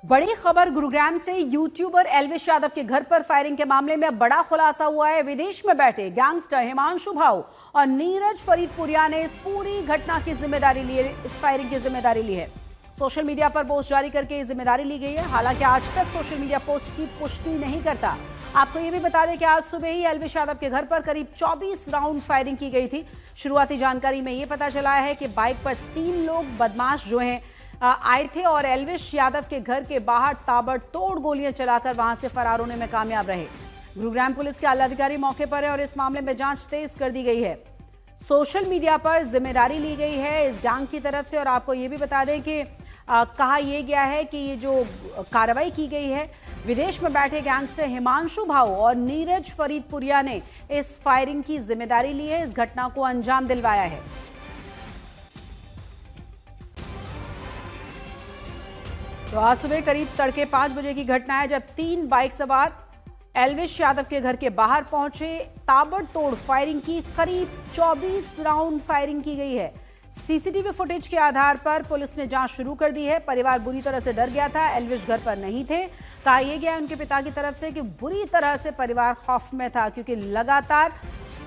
बड़ी खबर गुरुग्राम से। यूट्यूबर एल्विश यादव के घर पर फायरिंग के मामले में बड़ा खुलासा हुआ है। विदेश में बैठे गैंगस्टर हिमांशु भाऊ और नीरज फरीदपुरिया ने इस पूरी घटना की जिम्मेदारी ली है, इस फायरिंग की जिम्मेदारी ली है। सोशल मीडिया पर पोस्ट जारी करके जिम्मेदारी ली गई है। हालांकि आज तक सोशल मीडिया पोस्ट की पुष्टि नहीं करता। आपको ये भी बता दें कि आज सुबह ही एल्विश यादव के घर पर करीब 24 राउंड फायरिंग की गई थी। शुरुआती जानकारी में ये पता चला है कि बाइक पर 3 लोग बदमाश जो हैं आए थे और एल्विश यादव के घर के बाहर ताबड़तोड़ गोलियां चलाकर वहां से फरार होने में कामयाब रहे। गुरुग्राम पुलिस के आला अधिकारी मौके पर है और इस मामले में जांच तेज कर दी गई है। सोशल मीडिया पर जिम्मेदारी ली गई है इस गैंग की तरफ से। और आपको ये भी बता दें कि कहा यह गया है कि ये जो कार्रवाई की गई है, विदेश में बैठे गैंगस्टर हिमांशु भाऊ और नीरज फरीदपुरिया ने इस फायरिंग की जिम्मेदारी ली है, इस घटना को अंजाम दिलवाया है। तो आज सुबह करीब तड़के 5 बजे की घटना है, जब 3 बाइक सवार एल्विश यादव के घर के बाहर पहुंचे। ताबड़तोड़ फायरिंग की, करीब 24 राउंड फायरिंग की गई है। सीसीटीवी फुटेज के आधार पर पुलिस ने जांच शुरू कर दी है। परिवार बुरी तरह से डर गया था। एल्विश घर पर नहीं थे। कहा यह गया उनके पिता की तरफ से कि बुरी तरह से परिवार खौफ में था, क्योंकि लगातार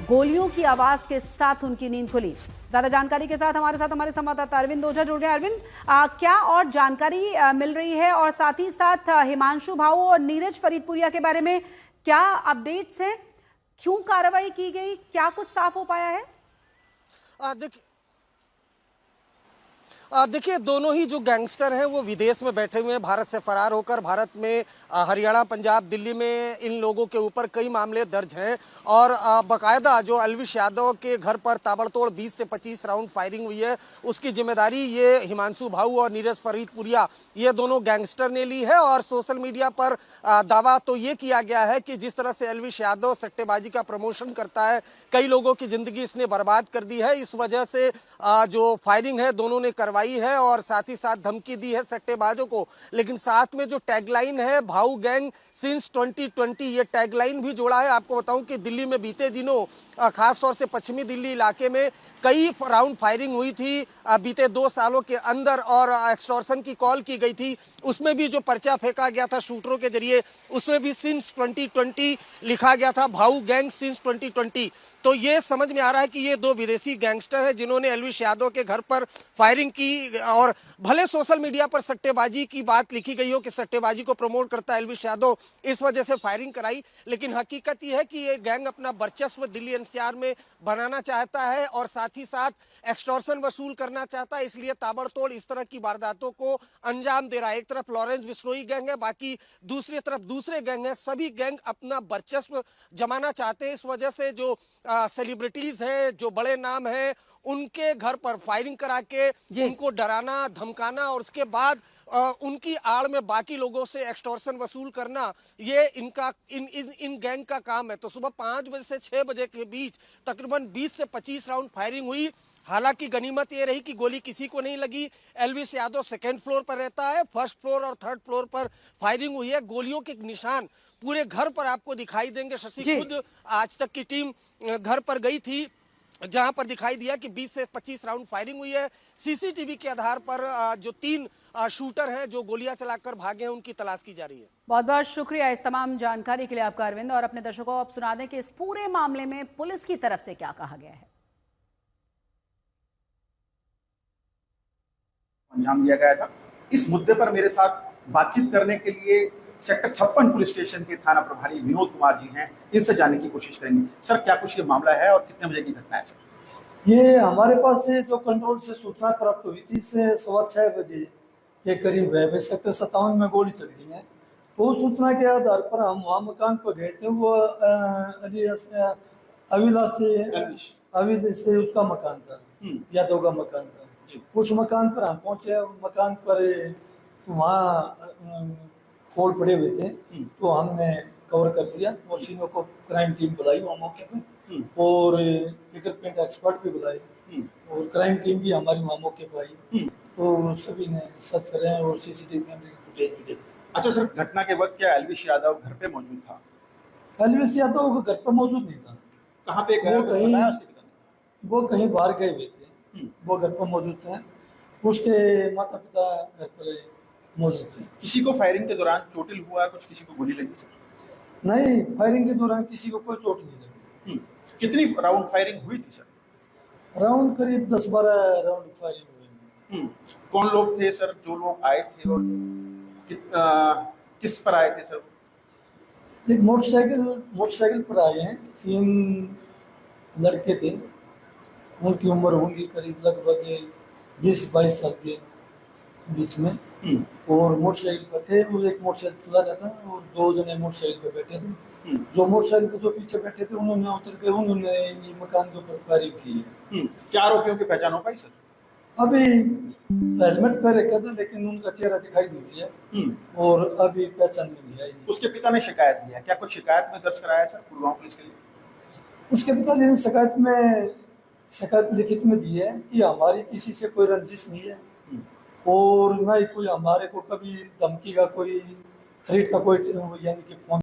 गोलियों की आवाज के साथ उनकी नींद खुली। ज्यादा जानकारी के साथ हमारे संवाददाता अरविंद ओझा जुड़ गए। अरविंद, क्या और जानकारी मिल रही है और साथ ही साथ हिमांशु भाऊ और नीरज फरीदपुरिया के बारे में क्या अपडेट्स हैं? क्यों कार्रवाई की गई, क्या कुछ साफ हो पाया है? देखिए, दोनों ही जो गैंगस्टर हैं वो विदेश में बैठे हुए हैं। भारत से फरार होकर भारत में हरियाणा, पंजाब, दिल्ली में इन लोगों के ऊपर कई मामले दर्ज हैं। और बाकायदा जो एल्विश यादव के घर पर ताबड़तोड़ 20 से 25 राउंड फायरिंग हुई है, उसकी जिम्मेदारी ये हिमांशु भाऊ और नीरज फरीदपुरिया, ये दोनों गैंगस्टर ने ली है। और सोशल मीडिया पर दावा तो ये किया गया है कि जिस तरह से एल्विश यादव सट्टेबाजी का प्रमोशन करता है, कई लोगों की जिंदगी इसने बर्बाद कर दी है। इस वजह से जो फायरिंग है दोनों ने करवाई है और साथ ही साथ धमकी दी है सट्टेबाजों को। लेकिन साथ में जो टैगलाइन है भाऊ गैंग सिंस 2020, ये टैगलाइन भी जोड़ा है। आपको बताऊं कि दिल्ली में बीते दिनों खास तौर से पश्चिमी दिल्ली इलाके में कई राउंड फायरिंग हुई थी बीते 2 सालों के अंदर, और एक्सटॉर्शन की कॉल की गई थी। उसमें भी जो पर्चा फेंका गया था शूटरों के जरिए, उसमें भी सिंस 2020 लिखा गया था, भाऊ गैंग सिंस 2020। तो ये समझ में आ रहा है कि ये 2 विदेशी गैंगस्टर हैं जिन्होंने एल्विश यादव के घर पर फायरिंग की। और भले सोशल मीडिया पर सट्टेबाजी की बात लिखी गई हो कि सट्टेबाजी को प्रमोट करता है एल्विश यादव, इस वजह से फायरिंग कराई, लेकिन हकीकत यह है कि ये गैंग अपना वर्चस्व दिल्ली एनसीआर में बनाना चाहता है और साथ ही साथ एक्सटॉर्शन वसूल करना चाहता है। इसलिए ताबड़तोड़ इस तरह की वारदातों को अंजाम दे रहा है। एक तरफ लॉरेंस बिश्नोई गैंग है, बाकी दूसरी तरफ दूसरे गैंग हैं। सभी गैंग अपना वर्चस्व जमाना चाहते हैं। इस वजह से जो सेलिब्रिटीज हैं, जो बड़े नाम हैं, उनके घर पर फायरिंग करा के उनको डराना, धमकाना और उसके बाद उनकी आड़ में बाकी लोगों से एक्सटॉर्शन वसूल करना, ये इन गैंग का काम है। तो सुबह 5 बजे से 6 बजे के बीच तकरीबन 20 से 25 राउंड फायरिंग हुई। हालांकि गनीमत ये रही कि गोली किसी को नहीं लगी। एल्विश यादव 2nd फ्लोर पर रहता है, 1st फ्लोर और 3rd फ्लोर पर फायरिंग हुई है। गोलियों के निशान पूरे घर पर आपको दिखाई देंगे। शशि खुद आज तक की टीम घर पर गई थी, जहां पर दिखाई दिया कि 20 से 25 राउंड फायरिंग हुई है। सीसीटीवी के आधार पर जो 3 शूटर हैं जो गोलियां चलाकर भागे हैं, उनकी तलाश की जा रही है। बहुत बहुत शुक्रिया इस तमाम जानकारी के लिए आपका अरविंद। और अपने दर्शकों को आप सुना दें कि इस पूरे मामले में पुलिस की तरफ से क्या कहा गया है। अंजाम दिया गया था। इस मुद्दे पर मेरे साथ बातचीत करने के लिए सेक्टर 56 पुलिस स्टेशन के थाना प्रभारी विनोद कुमार जी हैं। इनसे जानने की कोशिश करेंगे। सर, क्या कुछ ये मामला है और कितने बजे की घटना है सर? ये हमारे पास से जो कंट्रोल से सूचना प्राप्त हुई थी से 6:15 बजे के करीब है। सेक्टर 57 में गोली चल रही है। तो उस सूचना के आधार पर हम वहाँ मकान पर गए थे। वो अविनाश से उसका मकान था, यादव का मकान था। उस मकान पर हम पहुंचे। मकान पर वहाँ खोल पड़े हुए थे, तो हमने कवर कर दिया और सीनों को क्राइम टीम बुलाई वहाँ मौके पे और फिंगरप्रिंट एक्सपर्ट भी बुलाए और क्राइम टीम भी हमारी वहाँ मौके पर आई। तो सभी ने सर्च करे और सीसीटीवी कैमरे की फुटेज भी देखी। अच्छा सर, घटना के वक्त क्या एल्विश यादव घर पे मौजूद था? एल्विश यादव घर पर मौजूद नहीं था। कहाँ पे गया? वो कहीं बाहर गए हुए थे। वो घर पर मौजूद थे। उसके माता पिता घर पर मौजूद थे। किसी को फायरिंग के दौरान चोटिल हुआ, कुछ किसी को गोली लगी सर? नहीं, फायरिंग के दौरान किसी को कोई चोट नहीं लगी। कितनी राउंड फायरिंग हुई थी सर? राउंड करीब 10-12 राउंड फायरिंग हुई। कौन लोग थे सर जो लोग आए थे, और किस पर आए थे सर? एक मोटरसाइकिल पर आए हैं, 3 लड़के थे। उनकी उम्र होंगी करीब लगभग 20-22 साल के बीच में, और मोटरसाइकिल पर थे। और एक मोटरसाइकिल चला रहा था और 2 जने मोटरसाइकिल पे बैठे थे। जो मोटरसाइकिल पे जो पीछे बैठे थे उन्होंने उतर के उन्होंने ये मकान के ऊपर फायरिंग की है। क्या आरोपियों की पहचान हो पाई सर? अभी हेलमेट पहन रखा था लेकिन उनका चेहरा दिखाई नहीं दिया, और अभी पहचान में नहीं आई। उसके पिता ने शिकायत दी है, क्या कुछ शिकायत में दर्ज कराया सर गुड़गांव पुलिस के लिए? उसके पिताजी ने शिकायत लिखित में दी है कि हमारी किसी से कोई रंजिश नहीं है, और ना ही कोई हमारे को कभी धमकी का कोई थ्रेट का कोई यानी कि फोन